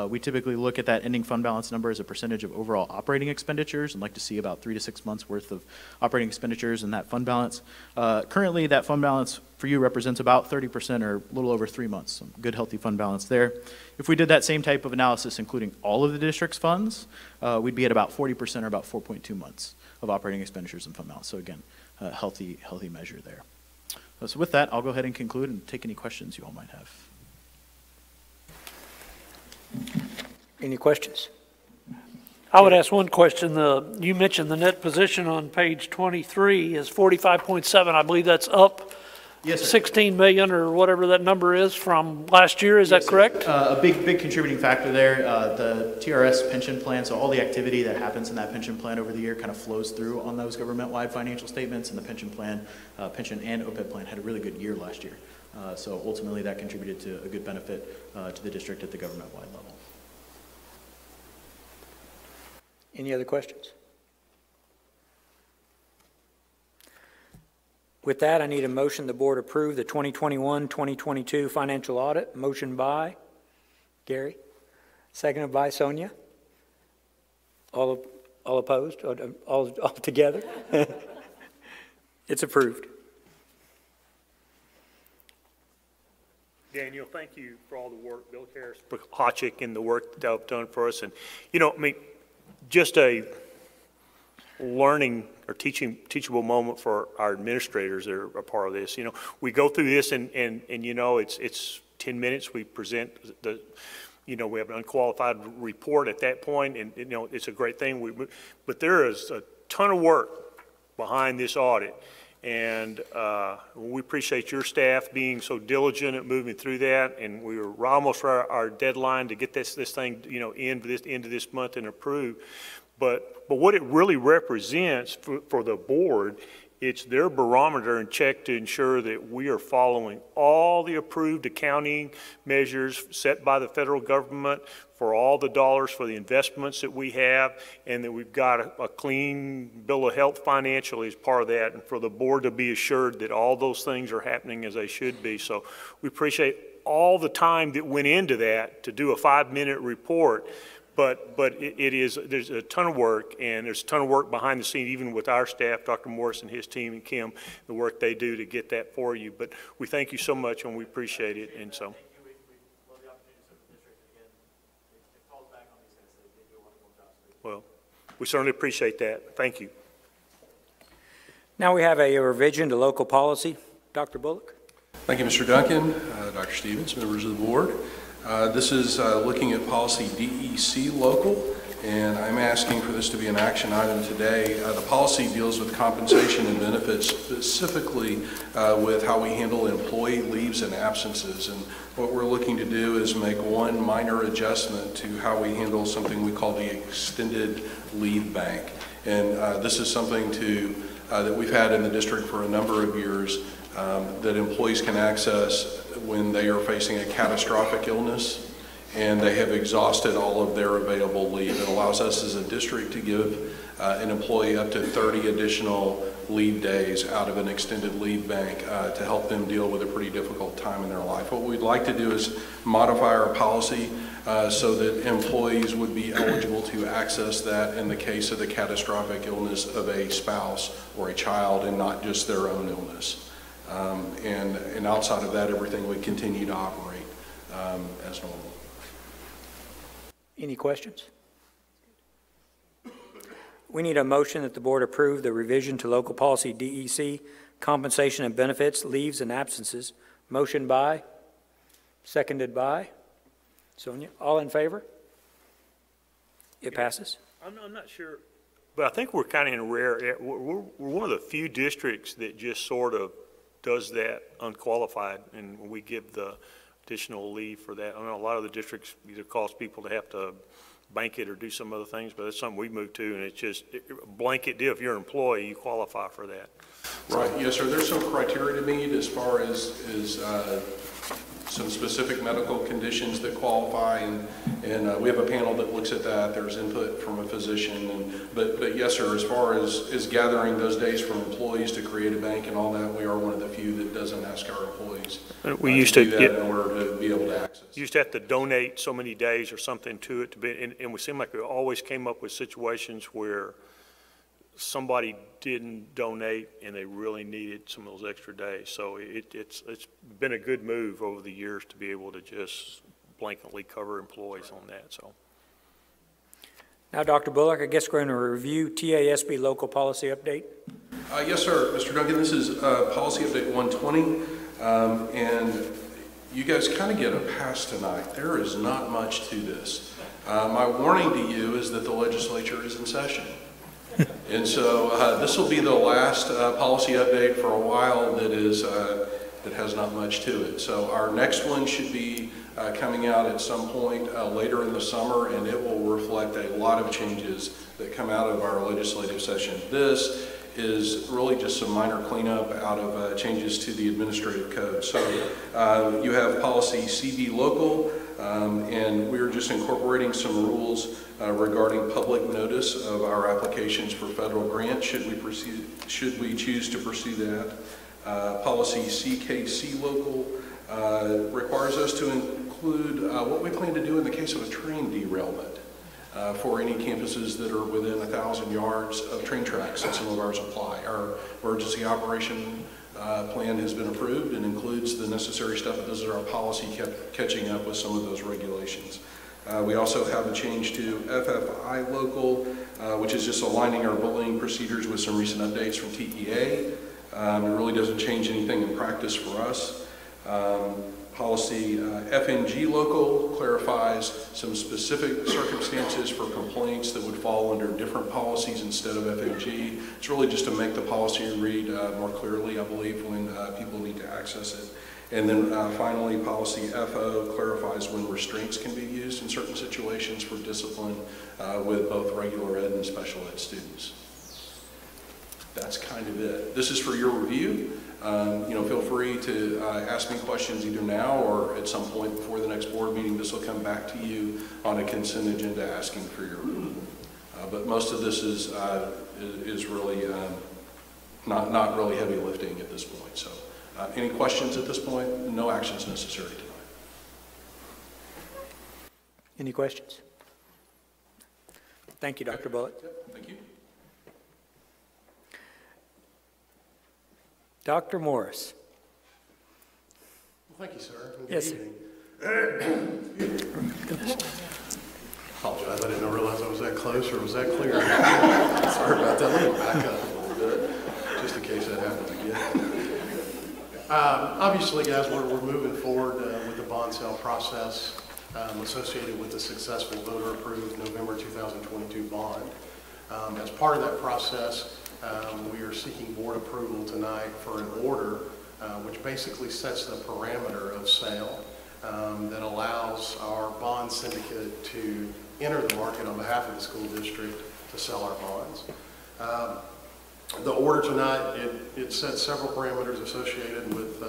we typically look at that ending fund balance number as a percentage of overall operating expenditures and like to see about 3 to 6 months worth of operating expenditures in that fund balance. Currently, that fund balance for you represents about 30% or a little over 3 months. So good, healthy fund balance there. If we did that same type of analysis, including all of the district's funds, we'd be at about 40% or about 4.2 months of operating expenditures and fund balance. So again, a healthy measure there. So with that, I'll go ahead and conclude and take any questions you all might have. Any questions? I would ask one question. You mentioned the net position on page 23 is 45.7. I believe that's up 16 million or whatever that number is from last year. Is that correct? A big contributing factor there, the TRS pension plan. So all the activity that happens in that pension plan over the year kind of flows through on those government-wide financial statements, and the pension plan, pension and OPEB plan had a really good year last year. So ultimately that contributed to a good benefit to the district at the government-wide level. Any other questions? With that, I need a motion the board approve the 2021-2022 financial audit. Motion by Gary, seconded by Sonia. All opposed? All together? It's approved. Daniel, thank you for all the work, Bill Harris-Hochik, and the work that they've done for us. And, you know, I mean, just a learning or teachable moment for our administrators that are a part of this. You know, we go through this and you know, it's 10 minutes. We present the, you know, we have an unqualified report at that point, and, you know, it's a great thing. But there is a ton of work behind this audit. And we appreciate your staff being so diligent at moving through that. And we were almost for our deadline to get this thing, you know, into this month and approved. But what it really represents for the board, it's their barometer and check to ensure that we are following all the approved accounting measures set by the federal government for all the dollars for the investments that we have, and that we've got a clean bill of health financially as part of that, and for the board to be assured that all those things are happening as they should be. So we appreciate all the time that went into that to do a 5-minute report. But there's a ton of work, and there's a ton of work behind the scenes, even with our staff, Dr. Morris and his team and Kim, the work they do to get that for you. But we thank you so much, and we appreciate it. And so. Well, we certainly appreciate that. Thank you. Now we have a revision to local policy. Dr. Bullock. Thank you, Mr. Duncan, Dr. Stevens, members of the board. This is looking at policy DEC local, and I'm asking for this to be an action item today. The policy deals with compensation and benefits, specifically with how we handle employee leaves and absences. And what we're looking to do is make one minor adjustment to how we handle something we call the extended leave bank. And this is something that we've had in the district for a number of years, that employees can access when they are facing a catastrophic illness and they have exhausted all of their available leave. It allows us as a district to give an employee up to 30 additional leave days out of an extended leave bank to help them deal with a pretty difficult time in their life. What we'd like to do is modify our policy so that employees would be eligible to access that in the case of the catastrophic illness of a spouse or a child and not just their own illness. And outside of that, everything would continue to operate as normal. Any questions? We need a motion that the board approve the revision to local policy DEC, compensation and benefits, leaves and absences. Motion by, seconded by Sonia. All in favor? It passes. I'm not sure, but I think we're kind of in a rare, we're one of the few districts that just sort of does that unqualified, and we give the additional leave for that. I know a lot of the districts either cause people to have to bank it or do some other things, but it's something we moved to, and it's just a blanket deal. If you're an employee, you qualify for that. Right, yes, sir. There's some criteria to meet as far as some specific medical conditions that qualify, and we have a panel that looks at that. There's input from a physician, but yes, sir, as far as gathering those days from employees to create a bank and all that, we are one of the few that doesn't ask our employees we used to do that in order to be able to access. You used to have to donate so many days or something to it to be, and we seem like we always came up with situations where somebody didn't donate and they really needed some of those extra days. So it's been a good move over the years to be able to just blanketly cover employees on that. So now, Dr. Bullock, I guess we're going to review TASB local policy update. Yes, sir. Mr. Duncan, this is policy update 120, and you guys kind of get a pass tonight. There is not much to this. My warning to you is that the legislature is in session. And so this will be the last policy update for a while that has not much to it. So our next one should be coming out at some point later in the summer, and it will reflect a lot of changes that come out of our legislative session. This is really just some minor cleanup out of changes to the administrative code. So you have policy CB local, and we're just incorporating some rules regarding public notice of our applications for federal grants should we choose to pursue that. Policy CKC local requires us to include what we plan to do in the case of a train derailment for any campuses that are within 1,000 yards of train tracks, and some of ours apply. Our emergency operation plan has been approved and includes the necessary stuff, but this is our policy catching up with some of those regulations. We also have a change to FFI local, which is just aligning our bullying procedures with some recent updates from TEA. It really doesn't change anything in practice for us. Policy FNG local clarifies some specific circumstances for complaints that would fall under different policies instead of FNG. It's really just to make the policy read more clearly, I believe, when people need to access it. And then finally, policy FO clarifies when restraints can be used in certain situations for discipline with both regular ed and special ed students. That's kind of it. This is for your review. Feel free to ask me questions either now or at some point before the next board meeting. This will come back to you on a consent agenda asking for your approval. But most of this is really not really heavy lifting at this point. So. Any questions at this point? No actions necessary tonight. Any questions? Thank you, Dr. Bullock. Yep, thank you. Dr. Morris. Well, thank you, sir. Good yes, evening. Apologize, I didn't realize I was that close, or was that clear? Sorry about that. Let me back up a little bit, just in case that happens again. Obviously, guys, we're moving forward with the bond sale process. associated with the successful voter-approved November 2022 bond. As part of that process, we are seeking board approval tonight for an order which basically sets the parameter of sale that allows our bond syndicate to enter the market on behalf of the school district to sell our bonds. The order tonight, it sets several parameters associated with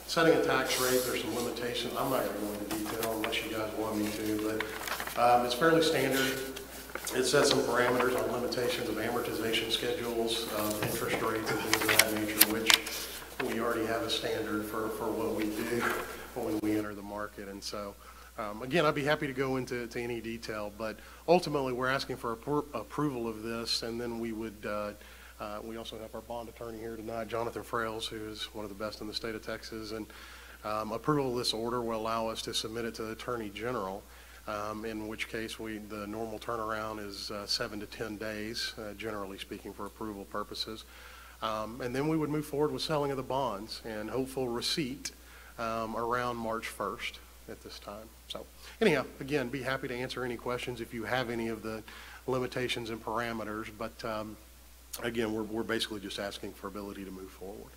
setting a tax rate. There's some limitations. I'm not going to go into detail unless you guys want me to, but it's fairly standard. It sets some parameters on limitations of amortization schedules, interest rates, and things of that nature, which we already have a standard for what we do when we enter the market. And so, again, I'd be happy to go into any detail, but ultimately we're asking for approval of this, and then we would, we also have our bond attorney here tonight, Jonathan Frails, who is one of the best in the state of Texas, and approval of this order will allow us to submit it to the Attorney General, in which case the normal turnaround is 7 to 10 days, generally speaking, for approval purposes. And then we would move forward with selling of the bonds and hopeful receipt around March 1st at this time. So anyhow, again, be happy to answer any questions if you have any of the limitations and parameters, but again, we're basically just asking for ability to move forward.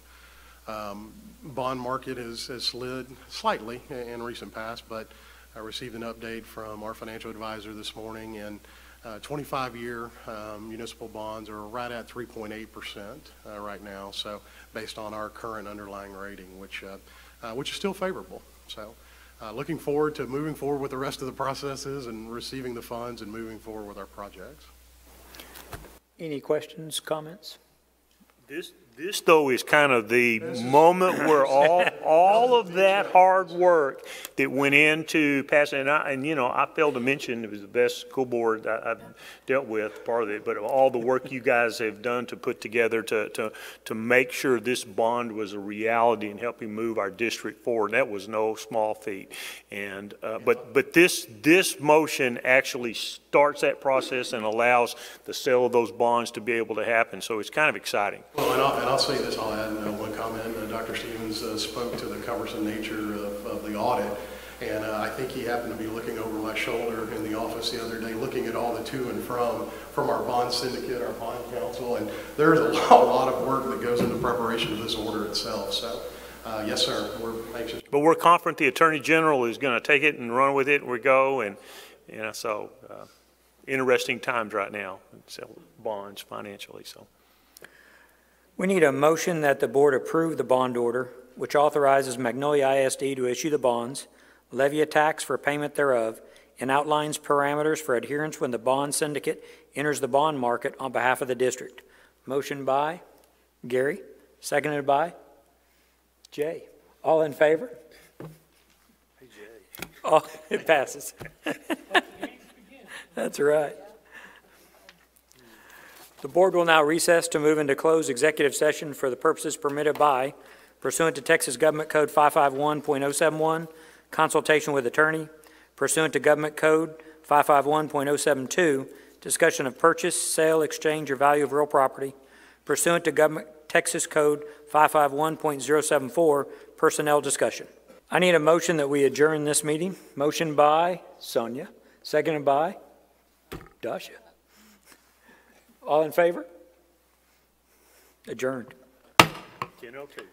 Bond market has slid slightly in recent past, but I received an update from our financial advisor this morning, and 25-year municipal bonds are right at 3.8% right now, so based on our current underlying rating, which is still favorable. So looking forward to moving forward with the rest of the processes and receiving the funds and moving forward with our projects. Any questions, comments? This though is kind of the moment where all of that hard work that went into passing, and you know, I failed to mention it was the best school board I've dealt with, part of it, but all the work you guys have done to put together to make sure this bond was a reality and helping move our district forward. That was no small feat. And but this motion actually starts that process and allows the sale of those bonds to be able to happen. So it's kind of exciting. Well, and I'll say this, I'll add one comment. Dr. Stevens spoke to the cumbersome nature of the audit, and I think he happened to be looking over my shoulder in the office the other day, looking at all the to and from our bond syndicate, our bond counsel, and there's a lot of work that goes into preparation of this order itself. So, yes, sir, we're anxious. But we're confident the Attorney General is going to take it and run with it, and we go, and you know, so interesting times right now, sell bonds financially. So. We need a motion that the board approve the bond order, which authorizes Magnolia ISD to issue the bonds, levy a tax for payment thereof, and outlines parameters for adherence when the bond syndicate enters the bond market on behalf of the district. Motion by Gary, seconded by Jay. All in favor? Hey, Jay. Oh, it passes. That's right. The board will now recess to move into closed executive session for the purposes permitted by, pursuant to Texas Government Code 551.071, consultation with attorney, pursuant to Government Code 551.072, discussion of purchase, sale, exchange, or value of real property, pursuant to Texas Code 551.074, personnel discussion. I need a motion that we adjourn this meeting. Motion by Sonia, seconded by Dasha. All in favor? Adjourned. 10:02.